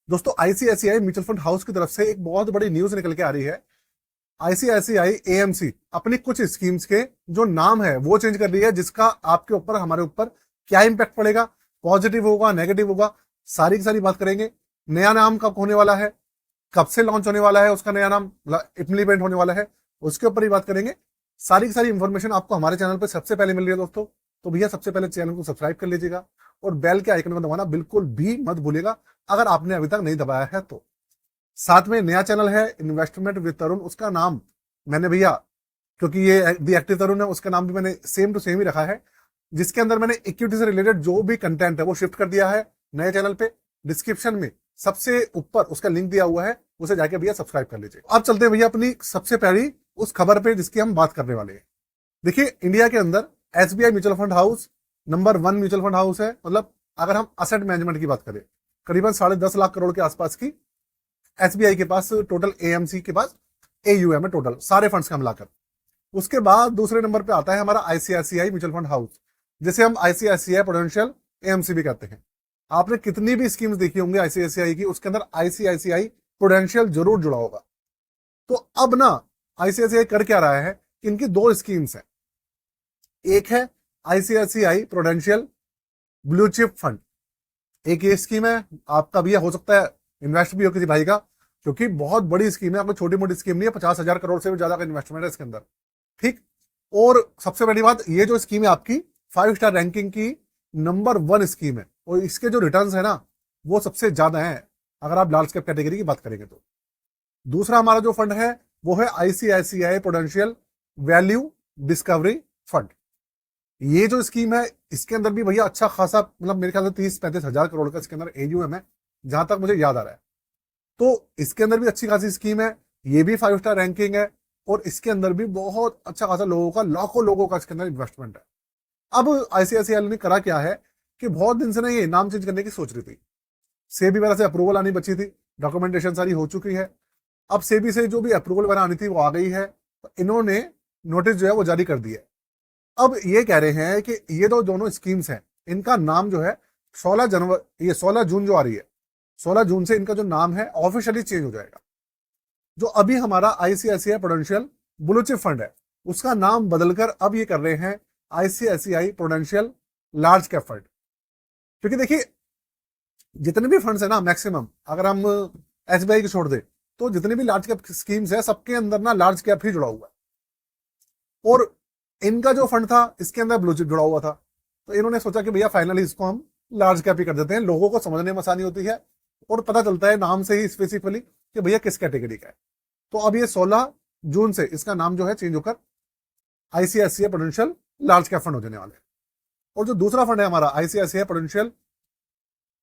दोस्तों ICICI mutual fund house की तरफ से एक बहुत बड़ी न्यूज निकल के आ रही है। आईसीआईसीआई एएमसी अपनी कुछ स्कीम्स के जो नाम है वो चेंज कर रही है, जिसका आपके ऊपर हमारे ऊपर क्या इंपैक्ट पड़ेगा, पॉजिटिव होगा नेगेटिव होगा, सारी की सारी बात करेंगे। नया नाम कब होने वाला है, कब से लॉन्च होने वाला है, उसका नया नाम इम्प्लीमेंट होने वाला है, उसके ऊपर ही बात करेंगे। सारी की सारी इंफॉर्मेशन आपको हमारे चैनल पर सबसे पहले मिल रही है दोस्तों। तो भैया सबसे पहले चैनल को सब्सक्राइब कर लीजिएगा और बेल के आइकन को दबाना बिल्कुल भी मत भूलिएगा अगर आपने अभी तक नहीं दबाया है तो। साथ में नया चैनल है इन्वेस्टमेंट विद तरुण, उसका नाम मैंने भैया, क्योंकि ये दी एक्टिव तरुण है, उसका नाम भी मैंने सेम टू सेम ही रखा है, जिसके अंदर मैंने इक्विटी से रिलेटेड जो भी कंटेंट है वो शिफ्ट कर दिया है नए चैनल पे। डिस्क्रिप्शन में सबसे ऊपर उसका लिंक दिया हुआ है, उसे जाके भैया सब्सक्राइब कर लीजिए। अब चलते हैं भैया अपनी सबसे पहली उस खबर पे जिसकी हम बात करने वाले हैं। देखिए, इंडिया के अंदर SBI mutual fund house number 1 mutual fund house है। मतलब अगर हम असेट मैनेजमेंट की बात करें, करीबन 10.5 लाख करोड़ के आसपास की एसबीआई के पास टोटल एएमसी के पास एयूएम है, टोटल सारे फंड्स का मिलाकर। उसके बाद दूसरे नंबर पे आता है हमारा आईसीआईसीआई म्यूचुअल फंड हाउस, जिसे हम आईसीआईसीआई प्रूडेंशियल एएमसी भी कहते हैं। आपने कितनी भी स्कीम्स देखी होंगी आईसीआईसीआई की, उसके अंदर आईसीआईसीआई प्रूडेंशियल जरूर जुड़ा होगा। तो अब ना आईसीआईसीआई कर क्या रहा है, इनकी दो स्कीम्स है। एक है ICICI prudential blue chip fund, एक ये स्कीम है। आपका भी हो सकता है इन्वेस्ट भी हो किसी भाई का, क्योंकि बहुत बड़ी स्कीम है, आपको छोटी मोटी स्कीम नहीं है। 50,000 करोड़ से भी ज्यादा का इन्वेस्टमेंट है इसके अंदर, ठीक। और सबसे बड़ी बात, ये जो स्कीम है आपकी 5 स्टार रैंकिंग की नंबर 1 स्कीम है, और इसके जो रिटर्न्स है ना वो सबसे ज्यादा है अगर आप लार्ज कैप कैटेगरी की बात करेंगे तो। दूसरा हमारा जो फंड है वो है ICICI prudential value discovery fund. ये जो स्कीम है इसके अंदर भी भैया अच्छा खासा, मतलब मेरे ख्याल से 30-35 हजार करोड़ का इसके अंदर एयूएम है, जहां तक मुझे याद आ रहा है। तो इसके अंदर भी अच्छी खासी स्कीम है, ये भी 5 स्टार रैंकिंग है, और इसके अंदर भी बहुत अच्छा खासा लोगों का, लाखों लोगों का इसके अंदर इन्वेस्टमेंट है। अब आईसीआईसीआई ने करा क्या है कि बहुत दिन से ना ये नाम चेंज करने की सोच रही थी। सेबी वगैरह से अप्रूवल आनी बची थी, डॉक्यूमेंटेशन सारी हो चुकी है। अब सेबी से जो भी अप्रूवल वगैरह आनी थी वो आ गई है, तो इन्होंने नोटिस जो है वो जारी कर दिया है। अब ये कह रहे हैं कि ये दोनों स्कीम्स हैं, इनका नाम जो है 16 जनवरी, ये 16 जून जो आ रही है, 16 जून से इनका जो नाम है ऑफिशियली चेंज हो जाएगा। जो अभी हमारा ICICI prudential blue chip fund है, उसका नाम बदलकर अब ये कर रहे हैं ICICI prudential large cap fund. क्योंकि देखिए, जितने भी फंड्स है ना मैक्सिमम, अगर हम एसबीआई को छोड़ दे, तो जितने भी लार्ज कैप स्कीम्स है सबके अंदर ना लार्ज कैप ही जुड़ा हुआ है। और इनका जो फंड था इसके अंदर ब्लू चिप जुड़ा हुआ था, तो इन्होंने सोचा कि भैया फाइनली इसको हम लार्ज कैप ही कर देते हैं, लोगों को समझने में आसानी होती है और पता चलता है नाम से ही स्पेसिफिकली कि भैया किस कैटेगरी का है। तो अब ये 16 जून से इसका नाम जो है चेंज होकर ICICI prudential large cap fund हो जाने वाले। और जो दूसरा फंड है हमारा ICICI prudential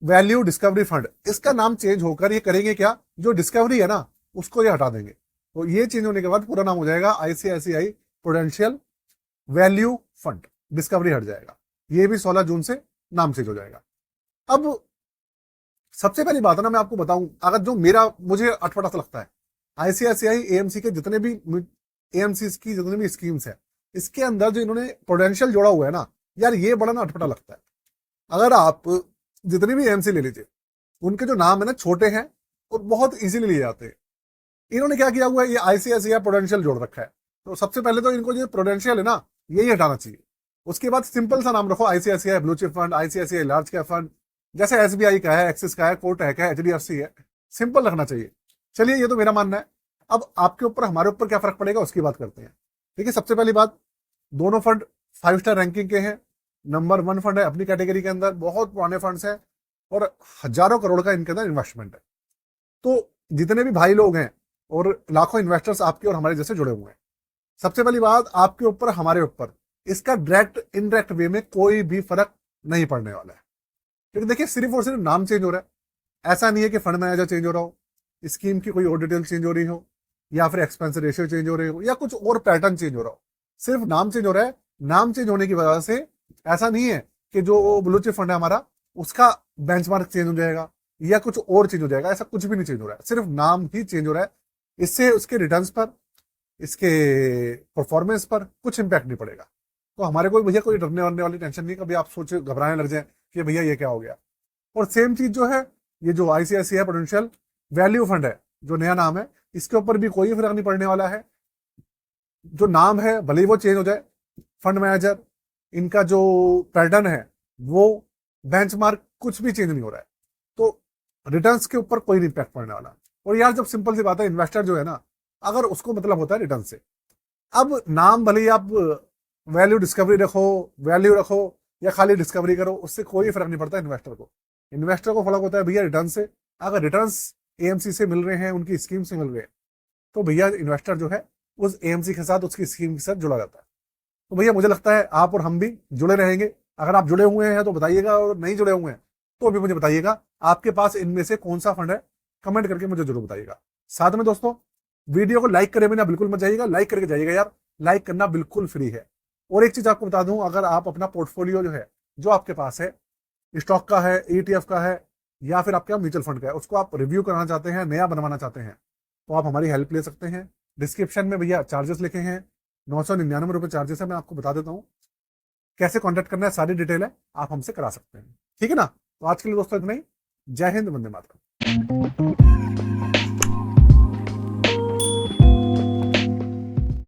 value discovery fund, इसका नाम चेंज होकर ये करेंगे क्या, जो डिस्कवरी है ना उसको ये हटा देंगे। तो ये चेंज होने के बाद पूरा नाम हो जाएगा ICICI prudential value fund, discovery हट जाएगा। ये भी 16 जून से नाम चेंज हो जाएगा। अब सबसे पहली बात है ना, मैं आपको बताऊं, अगर जो मुझे अटपटा सा लगता है, आईसीआईसीआई एएमसी के जितने भी एएमसी की जितने भी स्कीम्स है, इसके अंदर जो इन्होंने प्रूडेंशियल जोड़ा हुआ है ना यार, ये बड़ा ना अटपटा लगता है। अगर आप जितनी भी एएमसी ले लीजिए, उनके जो नाम है ना छोटे हैं और बहुत इजीली लिए जाते हैं। इन्होंने क्या किया हुआ है, ये आईसीआईसीआई प्रूडेंशियल जोड़ रखा है। तो सबसे पहले तो इनको जो प्रूडेंशियल है ना यही हटाना चाहिए। उसके बाद सिंपल सा नाम रखो, ICICI blue chip fund, ICICI large cap fund, जैसे एसबीआई का है, एक्सिस का है, कोटक है, एचडीएफसी है, सिंपल रखना चाहिए। चलिए, ये तो मेरा मानना है। अब आपके ऊपर हमारे ऊपर क्या फर्क पड़ेगा उसकी बात करते हैं। देखिए, सबसे पहली बात, दोनों फंड 5 स्टार रैंकिंग के हैं, नंबर 1 फंड है अपनी कैटेगरी के अंदर, बहुत पुराने फंड्स हैं और हजारों करोड़ का इनके अंदर इन्वेस्टमेंट है। तो जितने भी भाई लोग हैं और लाखों इन्वेस्टर्स आपके और हमारे जैसे जुड़े हुए हैं, सबसे पहली बात, आपके ऊपर हमारे ऊपर इसका डायरेक्ट इनडायरेक्ट वे में कोई भी फर्क नहीं पड़ने वाला है। क्योंकि देखिए, सिर्फ और सिर्फ नाम चेंज हो रहा है, ऐसा नहीं है कि फंड मैनेजर चेंज हो रहा हो, स्कीम की कोई और डिटेल चेंज हो रही हो, या फिर एक्सपेंस रेशियो चेंज हो रही हो, या कुछ और पैटर्न चेंज हो रहा हो। सिर्फ नाम चेंज हो रहा है। नाम चेंज होने की वजह से ऐसा नहीं है कि जो ब्लू चिप फंड है हमारा उसका बेंचमार्क चेंज हो जाएगा या कुछ और चेंज हो जाएगा, ऐसा कुछ भी नहीं चेंज हो रहा है, सिर्फ नाम ही चेंज हो रहा है। इससे उसके रिटर्न्स पर, इसके परफॉर्मेंस पर कुछ इंपैक्ट नहीं पड़ेगा। तो हमारे कोई भैया कोई डरने वरने वाली टेंशन नहीं, कभी आप सोचे घबराने लग जाए कि भैया ये क्या हो गया। और सेम चीज जो है ये जो आईसीआईसीआई प्रूडेंशियल वैल्यू फंड है, जो नया नाम है, इसके ऊपर भी कोई फर्क नहीं पड़ने वाला है। जो नाम है भले ही वो चेंज हो जाए, फंड मैनेजर, इनका जो पैटर्न है, वो बेंचमार्क, कुछ भी चेंज नहीं हो रहा है। तो रिटर्न्स के ऊपर कोई इम्पैक्ट पड़ने वाला। और यार जब सिंपल सी बात है, इन्वेस्टर जो है ना, अगर उसको मतलब होता है रिटर्न से, अब नाम भले ही आप वैल्यू डिस्कवरी रखो, वैल्यू रखो, या खाली डिस्कवरी करो, उससे कोई फर्क नहीं पड़ता इन्वेस्टर को। इन्वेस्टर को फर्क होता है भैया रिटर्न से। अगर रिटर्न्स एएमसी से मिल रहे हैं, उनकी स्कीम से मिल रहे हैं, तो भैया इन्वेस्टर जो है उस एएमसी के साथ, उसकी स्कीम के साथ जुड़ा जाता है। तो भैया मुझे लगता है आप और हम भी जुड़े रहेंगे। अगर आप जुड़े हुए हैं तो बताइएगा, और नहीं जुड़े हुए हैं तो भी मुझे बताइएगा आपके पास इनमें से कौन सा फंड है, कमेंट करके मुझे जरूर बताइएगा। साथ में दोस्तों, वीडियो को लाइक करे बिना बिल्कुल मत जाइएगा, लाइक करके जाइएगा यार, लाइक करना बिल्कुल फ्री है। और एक चीज आपको बता दूं, अगर आप अपना पोर्टफोलियो जो है, जो आपके पास है, स्टॉक का है, ईटीएफ का है, या फिर आपका म्यूचुअल फंड का है, उसको आप रिव्यू कराना चाहते हैं, नया बनवाना चाहते हैं, तो आप हमारी हेल्प ले सकते हैं। डिस्क्रिप्शन में भैया चार्जेस लिखे हैं, 999 रुपए चार्जेस है। मैं आपको बता देता हूँ कैसे कॉन्टेक्ट करना है, सारी डिटेल है, आप हमसे करा सकते हैं। ठीक है ना? तो आज के लिए दोस्तों इतना ही। जय हिंद, वंदे मातरम।